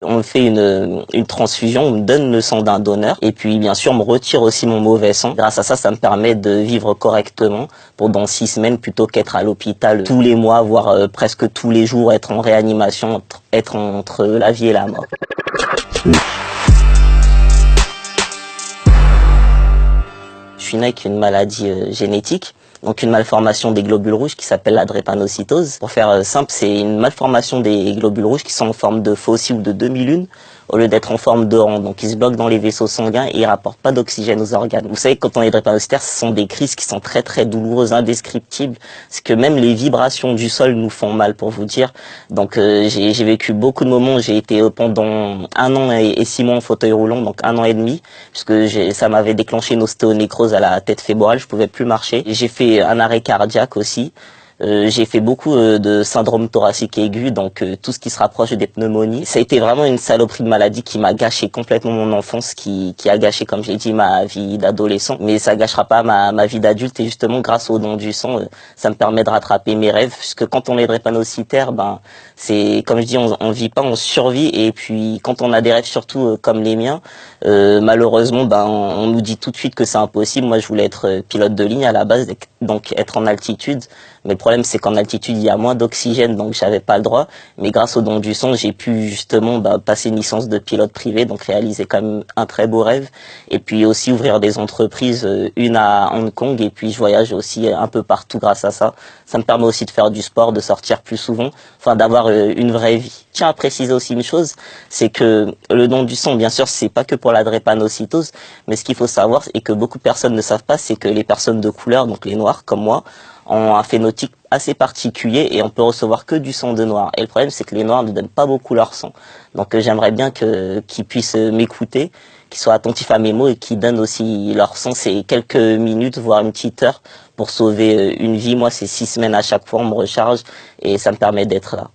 On me fait une transfusion, on me donne le sang d'un donneur et puis bien sûr on me retire aussi mon mauvais sang. Grâce à ça, ça me permet de vivre correctement pendant 6 semaines plutôt qu'être à l'hôpital tous les mois, voire presque tous les jours, être en réanimation, être entre la vie et la mort. Je suis né avec une maladie génétique, donc une malformation des globules rouges qui s'appelle la drépanocytose. Pour faire simple, c'est une malformation des globules rouges qui sont en forme de faucille ou de demi-lune au lieu d'être en forme de rang. Donc ils se bloquent dans les vaisseaux sanguins et ils rapportent pas d'oxygène aux organes. Vous savez, quand on est drépanocytaire, ce sont des crises qui sont très très douloureuses, indescriptibles. C'est que même les vibrations du sol nous font mal, pour vous dire. Donc j'ai vécu beaucoup de moments. J'ai été pendant 1 an et 6 mois en fauteuil roulant, donc 1 an et demi, puisque ça m'avait déclenché une ostéonécrose à la tête fémorale. Je pouvais plus marcher. J'ai fait un arrêt cardiaque aussi. J'ai fait beaucoup de syndrome thoracique aigu, donc tout ce qui se rapproche des pneumonies. Ça a été vraiment une saloperie de maladie qui m'a gâché complètement mon enfance, qui a gâché, comme j'ai dit, ma vie d'adolescent. Mais ça gâchera pas ma vie d'adulte, et justement, grâce au don du sang, ça me permet de rattraper mes rêves. Puisque quand on est drépanocytaire, c'est, comme je dis, on vit pas, on survit. Et puis, quand on a des rêves, surtout comme les miens, malheureusement, on nous dit tout de suite que c'est impossible. Moi, je voulais être pilote de ligne à la base, donc être en altitude. Mais le problème, c'est qu'en altitude, il y a moins d'oxygène, donc j'avais pas le droit. Mais grâce au don du sang, j'ai pu justement passer une licence de pilote privé, donc réaliser quand même un très beau rêve. Et puis aussi ouvrir des entreprises, une à Hong Kong, et puis je voyage aussi un peu partout grâce à ça. Ça me permet aussi de faire du sport, de sortir plus souvent, enfin d'avoir une vraie vie. Je tiens à préciser aussi une chose, c'est que le don du sang, bien sûr, c'est pas que pour la drépanocytose, mais ce qu'il faut savoir et que beaucoup de personnes ne savent pas, c'est que les personnes de couleur, donc les noirs comme moi, ont un phénotype assez particulier et on peut recevoir que du sang de noir. Et le problème, c'est que les noirs ne donnent pas beaucoup leur sang. Donc j'aimerais bien qu'ils puissent m'écouter, qu'ils soient attentifs à mes mots et qu'ils donnent aussi leur sang. C'est quelques minutes, voire une petite heure pour sauver une vie. Moi, c'est 6 semaines à chaque fois, on me recharge et ça me permet d'être là.